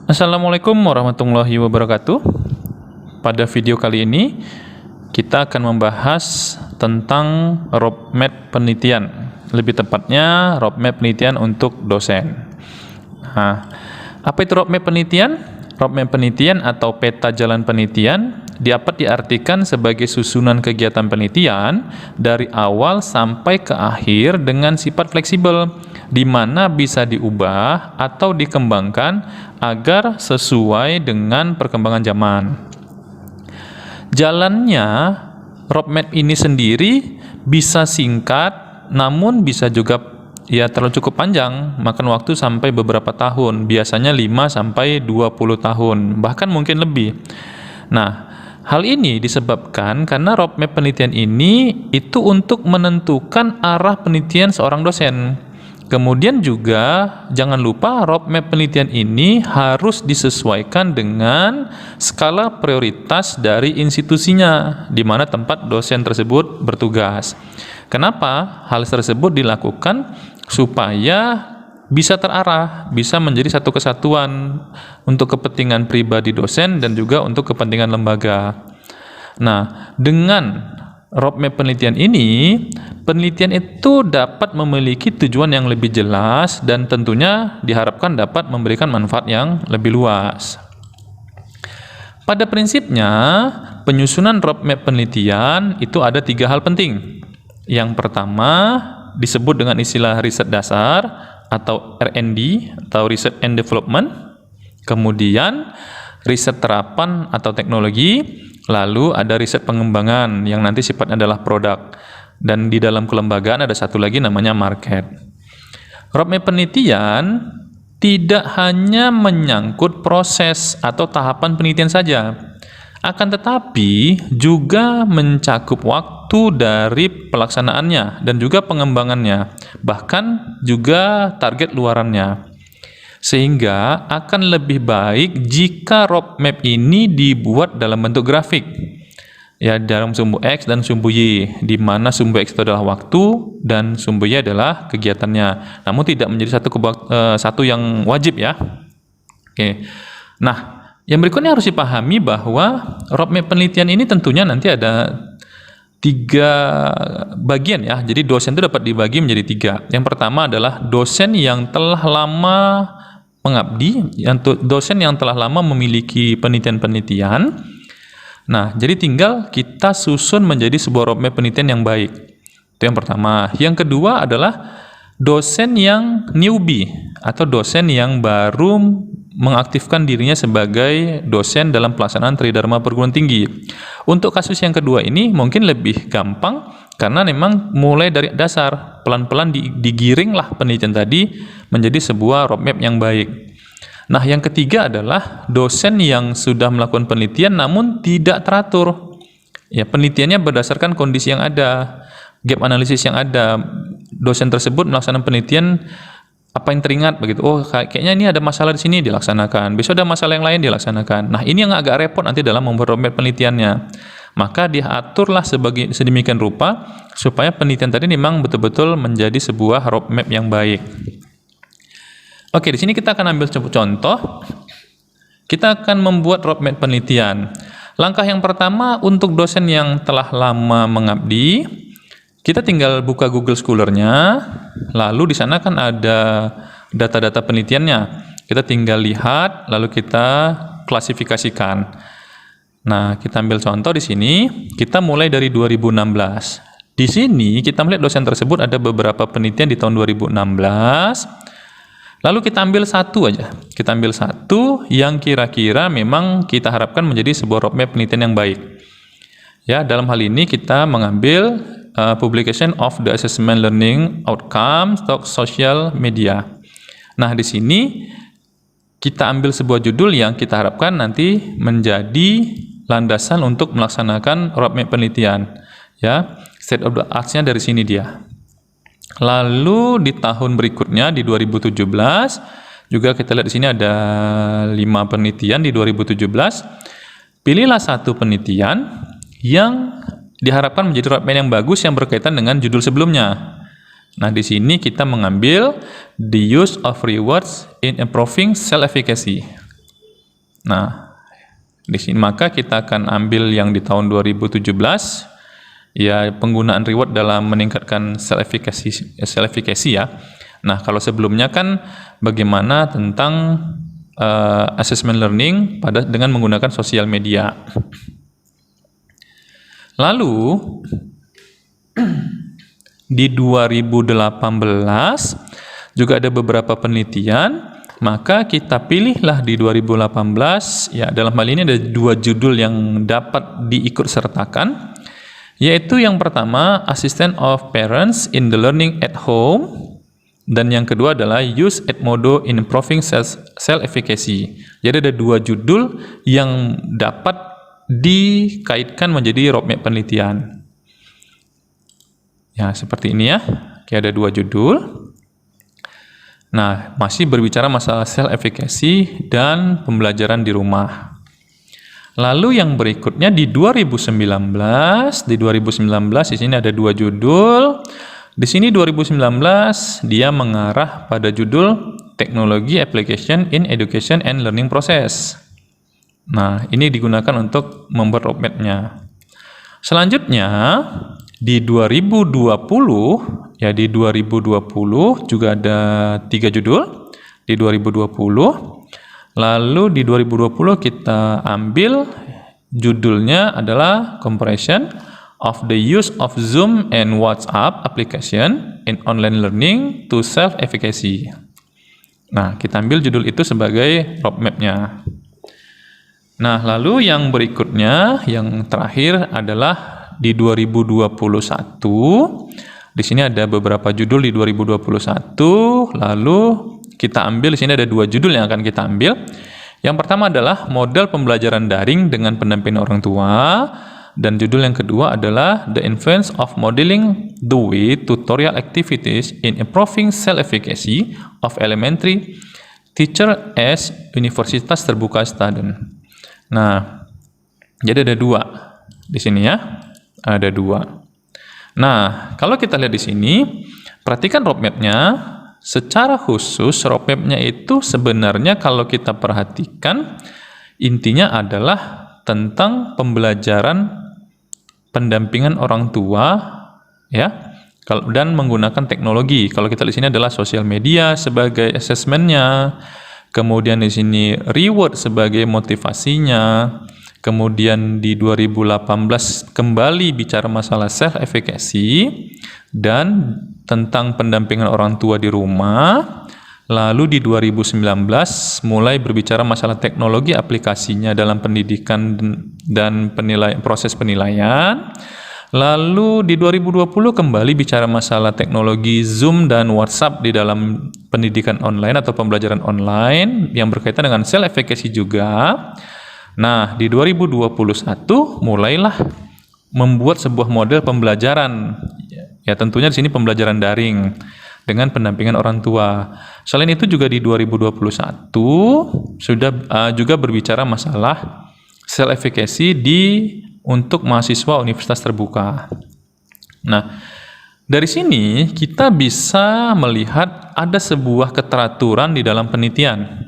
Assalamualaikum warahmatullahi wabarakatuh. Pada video kali ini kita akan membahas tentang roadmap penelitian. Lebih tepatnya roadmap penelitian untuk dosen. Nah, apa itu roadmap penelitian? Roadmap penelitian atau peta jalan penelitian dapat diartikan sebagai susunan kegiatan penelitian dari awal sampai ke akhir dengan sifat fleksibel, di mana bisa diubah atau dikembangkan agar sesuai dengan perkembangan zaman. Jalannya roadmap ini sendiri bisa singkat, namun bisa juga terlalu cukup panjang, makan waktu sampai beberapa tahun, biasanya 5 sampai 20 tahun, bahkan mungkin lebih. Nah, hal ini disebabkan karena roadmap penelitian ini itu untuk menentukan arah penelitian seorang dosen. Kemudian juga jangan lupa roadmap penelitian ini harus disesuaikan dengan skala prioritas dari institusinya di mana tempat dosen tersebut bertugas. Kenapa hal tersebut dilakukan? Supaya bisa terarah, bisa menjadi satu kesatuan untuk kepentingan pribadi dosen dan juga untuk kepentingan lembaga. Nah, dengan roadmap penelitian ini, penelitian itu dapat memiliki tujuan yang lebih jelas dan tentunya diharapkan dapat memberikan manfaat yang lebih luas. Pada prinsipnya, penyusunan roadmap penelitian itu ada 3 hal penting. Yang pertama disebut dengan istilah riset dasar atau R&D atau Research and Development. Kemudian riset terapan atau teknologi. Lalu ada riset pengembangan yang nanti sifatnya adalah produk. Dan di dalam kelembagaan ada satu lagi namanya market. Roadmap penelitian tidak hanya menyangkut proses atau tahapan penelitian saja, akan tetapi juga mencakup waktu dari pelaksanaannya dan juga pengembangannya, bahkan juga target luarannya. Sehingga akan lebih baik jika roadmap ini dibuat dalam bentuk grafik, ya, dalam sumbu X dan sumbu Y, di mana sumbu X itu adalah waktu dan sumbu Y adalah kegiatannya. Namun tidak menjadi satu yang wajib, ya. Oke. Nah, yang berikutnya harus dipahami bahwa roadmap penelitian ini tentunya nanti ada 3 bagian, ya. Jadi dosen itu dapat dibagi menjadi 3. Yang pertama adalah dosen yang telah lama mengabdi, dosen yang telah lama memiliki penelitian-penelitian. Nah, jadi tinggal kita susun menjadi sebuah roadmap penelitian yang baik. Itu yang pertama. Yang kedua adalah dosen yang newbie atau dosen yang baru mengaktifkan dirinya sebagai dosen dalam pelaksanaan tridharma perguruan tinggi. Untuk kasus yang kedua ini mungkin lebih gampang karena memang mulai dari dasar, pelan-pelan digiringlah penelitian tadi menjadi sebuah roadmap yang baik. Nah, yang ketiga adalah dosen yang sudah melakukan penelitian namun tidak teratur. Ya, penelitiannya berdasarkan kondisi yang ada, gap analisis yang ada. Dosen tersebut melaksanakan penelitian apa yang teringat begitu. Oh, kayaknya ini ada masalah di sini, dilaksanakan. Besok ada masalah yang lain, dilaksanakan. Nah, ini yang agak repot nanti dalam membuat roadmap penelitiannya. Maka diaturlah sedemikian rupa supaya penelitian tadi memang betul-betul menjadi sebuah roadmap yang baik. Oke, di sini kita akan ambil contoh. Kita akan membuat roadmap penelitian. Langkah yang pertama untuk dosen yang telah lama mengabdi, kita tinggal buka Google Scholar-nya, lalu di sana kan ada data-data penelitiannya. Kita tinggal lihat, lalu kita klasifikasikan. Nah, kita ambil contoh di sini, kita mulai dari 2016. Di sini kita melihat dosen tersebut ada beberapa penelitian di tahun 2016. Lalu kita ambil satu aja. Kita ambil satu yang kira-kira memang kita harapkan menjadi sebuah roadmap penelitian yang baik. Ya, dalam hal ini kita mengambil publication of the assessment learning outcome stock social media. Nah, di sini kita ambil sebuah judul yang kita harapkan nanti menjadi landasan untuk melaksanakan roadmap penelitian. Ya, state of the art-nya dari sini dia. Lalu di tahun berikutnya di 2017 juga kita lihat di sini ada 5 penelitian di 2017. Pilihlah satu penelitian yang diharapkan menjadi roadmap yang bagus yang berkaitan dengan judul sebelumnya. Nah, di sini kita mengambil the use of rewards in improving self-efficacy. Nah, di sini maka kita akan ambil yang di tahun 2017, ya, penggunaan reward dalam meningkatkan self-efficacy ya. Nah, kalau sebelumnya kan bagaimana tentang assessment learning dengan menggunakan sosial media. Lalu di 2018 juga ada beberapa penelitian, maka kita pilihlah di 2018, ya, dalam hal ini ada 2 judul yang dapat diikut sertakan, yaitu yang pertama Assistant of Parents in the Learning at Home, dan yang kedua adalah Use Edmodo in Improving Self-Efficacy. Jadi ada 2 judul yang dapat dikaitkan menjadi roadmap penelitian. Ya, seperti ini ya. Oke, ada 2 judul. Nah, masih berbicara masalah self-efficacy dan pembelajaran di rumah. Lalu yang berikutnya di 2019, di sini ada 2 judul. Di sini 2019 dia mengarah pada judul Teknologi Application in Education and Learning Process. Nah, ini digunakan untuk membuat roadmap-nya. Selanjutnya di 2020, ya, di 2020 juga ada 3 judul di 2020. Lalu di 2020 kita ambil judulnya adalah Comparison of the Use of Zoom and WhatsApp Application in Online Learning to Self-Efficacy. Nah, kita ambil judul itu sebagai roadmap-nya. Nah, lalu yang berikutnya, yang terakhir adalah di 2021. Di sini ada beberapa judul di 2021. Lalu kita ambil di sini ada 2 judul yang akan kita ambil. Yang pertama adalah model pembelajaran daring dengan pendampingan orang tua, dan judul yang kedua adalah The Influence of Modeling Dewey Tutorial Activities in Improving Self-Efficacy of Elementary Teacher as Universitas Terbuka Student. Nah, jadi ada 2 di sini ya. Ada 2. Nah, kalau kita lihat di sini, perhatikan roadmap-nya. Secara khusus, roadmap-nya itu sebenarnya kalau kita perhatikan, intinya adalah tentang pembelajaran pendampingan orang tua, ya, dan menggunakan teknologi. Kalau kita di sini adalah sosial media sebagai assessment-nya, kemudian di sini reward sebagai motivasinya. Kemudian di 2018 kembali bicara masalah self-efficacy dan tentang pendampingan orang tua di rumah. Lalu di 2019 mulai berbicara masalah teknologi aplikasinya dalam pendidikan dan proses penilaian. Lalu di 2020 kembali bicara masalah teknologi Zoom dan WhatsApp di dalam pendidikan online atau pembelajaran online yang berkaitan dengan self-efficacy juga. Nah, di 2021 mulailah membuat sebuah model pembelajaran. Ya, tentunya di sini pembelajaran daring dengan pendampingan orang tua. Selain itu juga di 2021 sudah juga berbicara masalah self-efficacy untuk mahasiswa universitas terbuka. Nah, dari sini kita bisa melihat ada sebuah keteraturan di dalam penelitian.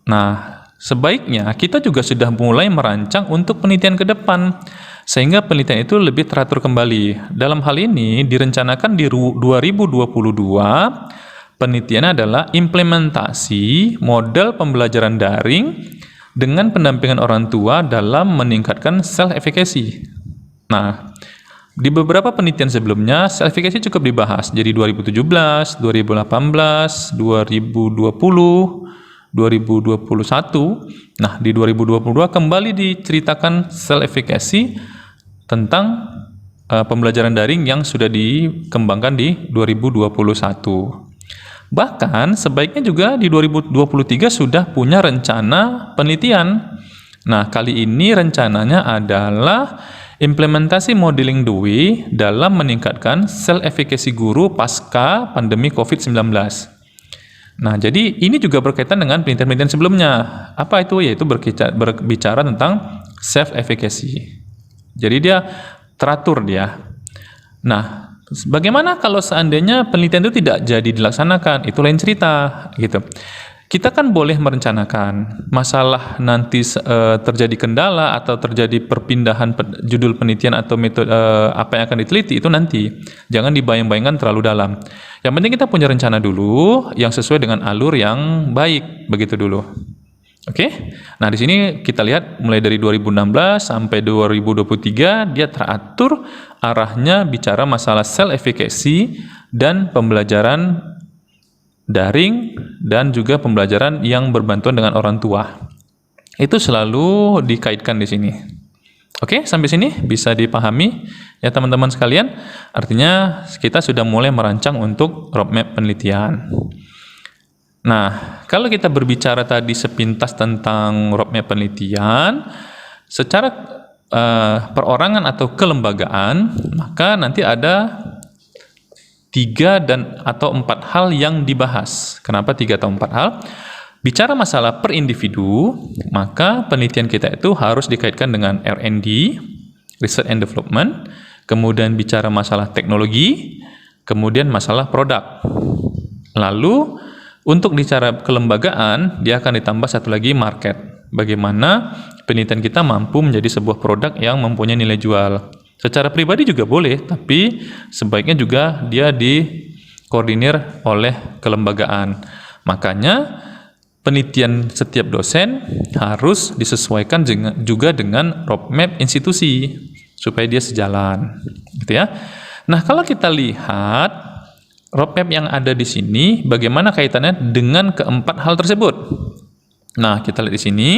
Nah, sebaiknya kita juga sudah mulai merancang untuk penelitian ke depan, sehingga penelitian itu lebih teratur kembali. Dalam hal ini direncanakan di 2022, penelitian adalah implementasi model pembelajaran daring dengan pendampingan orang tua dalam meningkatkan self-efficacy. Nah, di beberapa penelitian sebelumnya, self-efficacy cukup dibahas. Jadi 2017, 2018, 2020, 2021. Nah, di 2022 kembali diceritakan self-efficacy tentang pembelajaran daring yang sudah dikembangkan di 2021. Bahkan sebaiknya juga di 2023 sudah punya rencana penelitian. Nah, kali ini rencananya adalah implementasi modeling Dewey dalam meningkatkan self-efficacy guru pasca pandemi COVID-19. Nah, jadi ini juga berkaitan dengan penelitian-penelitian sebelumnya. Apa itu? Yaitu berbicara tentang self-efficacy. Jadi dia teratur dia. Nah, bagaimana kalau seandainya penelitian itu tidak jadi dilaksanakan? Itu lain cerita, gitu. Kita kan boleh merencanakan masalah nanti terjadi kendala atau terjadi perpindahan judul penelitian atau metode apa yang akan diteliti itu nanti. Jangan dibayang-bayangkan terlalu dalam. Yang penting kita punya rencana dulu yang sesuai dengan alur yang baik, begitu dulu. Oke. Nah, di sini kita lihat mulai dari 2016 sampai 2023 dia teratur arahnya bicara masalah self efficacy dan pembelajaran daring dan juga pembelajaran yang berbantuan dengan orang tua. Itu selalu dikaitkan di sini. Oke, sampai sini bisa dipahami ya teman-teman sekalian. Artinya kita sudah mulai merancang untuk roadmap penelitian. Nah, kalau kita berbicara tadi sepintas tentang roadmap penelitian, secara perorangan atau kelembagaan, maka nanti ada 3 atau 4 hal yang dibahas. Kenapa 3 atau 4 hal? Bicara masalah per individu, maka penelitian kita itu harus dikaitkan dengan R&D, Research and Development, kemudian bicara masalah teknologi, kemudian masalah produk. Lalu, untuk bicara kelembagaan, dia akan ditambah satu lagi market. Bagaimana penelitian kita mampu menjadi sebuah produk yang mempunyai nilai jual. Secara pribadi juga boleh, tapi sebaiknya juga dia dikoordinir oleh kelembagaan. Makanya penelitian setiap dosen harus disesuaikan juga dengan roadmap institusi supaya dia sejalan, gitu ya. Nah, kalau kita lihat roadmap yang ada di sini, bagaimana kaitannya dengan keempat hal tersebut? Nah, kita lihat di sini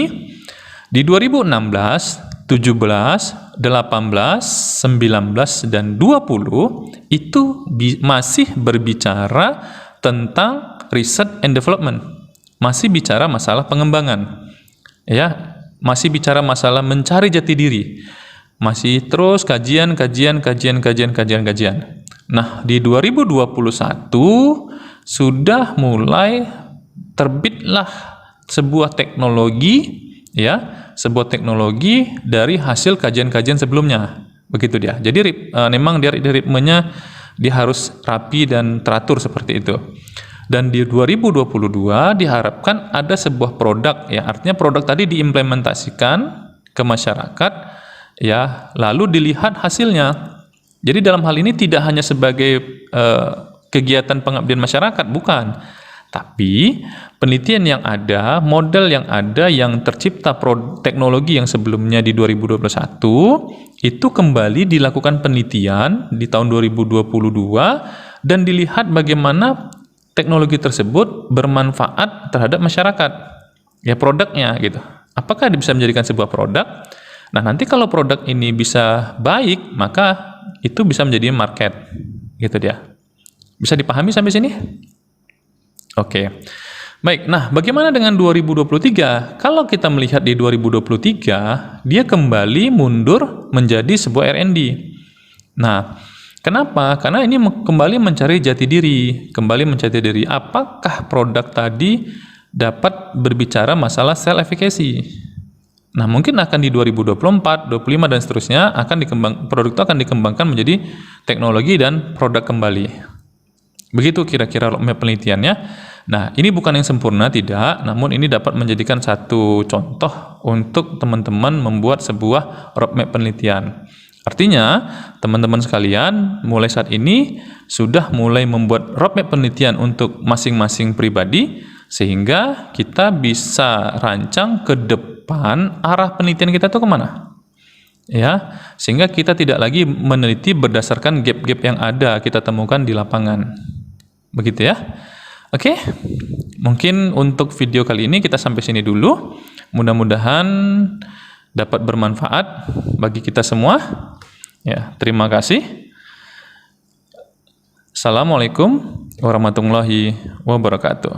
di 2016. 17, 18, 19, dan 20 itu masih berbicara tentang research and development. Masih bicara masalah pengembangan. Ya, masih bicara masalah mencari jati diri. Masih terus kajian. Nah, di 2021 sudah mulai terbitlah sebuah teknologi ya, sebuah teknologi dari hasil kajian-kajian sebelumnya. Begitu dia. Jadi memang dia ritmenya dia harus rapi dan teratur seperti itu. Dan di 2022 diharapkan ada sebuah produk ya, artinya produk tadi diimplementasikan ke masyarakat ya, lalu dilihat hasilnya. Jadi dalam hal ini tidak hanya sebagai kegiatan pengabdian masyarakat, bukan. Tapi penelitian yang ada, model yang ada, yang tercipta teknologi yang sebelumnya di 2021 itu kembali dilakukan penelitian di tahun 2022 dan dilihat bagaimana teknologi tersebut bermanfaat terhadap masyarakat. Ya, produknya gitu. Apakah dia bisa menjadikan sebuah produk? Nah, nanti kalau produk ini bisa baik, maka itu bisa menjadi market. Gitu dia. Bisa dipahami sampai sini? Oke. Baik, nah bagaimana dengan 2023? Kalau kita melihat di 2023, dia kembali mundur menjadi sebuah R&D. Nah, kenapa? Karena ini kembali mencari jati diri. Apakah produk tadi dapat berbicara masalah self efficacy? Nah, mungkin akan di 2024, 25 dan seterusnya produk itu akan dikembangkan menjadi teknologi dan produk kembali. Begitu kira-kira roadmap penelitiannya. Nah, ini bukan yang sempurna, tidak. Namun ini dapat menjadikan satu contoh untuk teman-teman membuat sebuah roadmap penelitian. Artinya, teman-teman sekalian mulai saat ini sudah mulai membuat roadmap penelitian untuk masing-masing pribadi, sehingga kita bisa rancang ke depan arah penelitian kita itu kemana. Ya, sehingga kita tidak lagi meneliti berdasarkan gap-gap yang ada kita temukan di lapangan. Begitu ya. Oke. Mungkin untuk video kali ini kita sampai sini dulu. Mudah-mudahan dapat bermanfaat bagi kita semua. Ya, terima kasih. Assalamualaikum warahmatullahi wabarakatuh.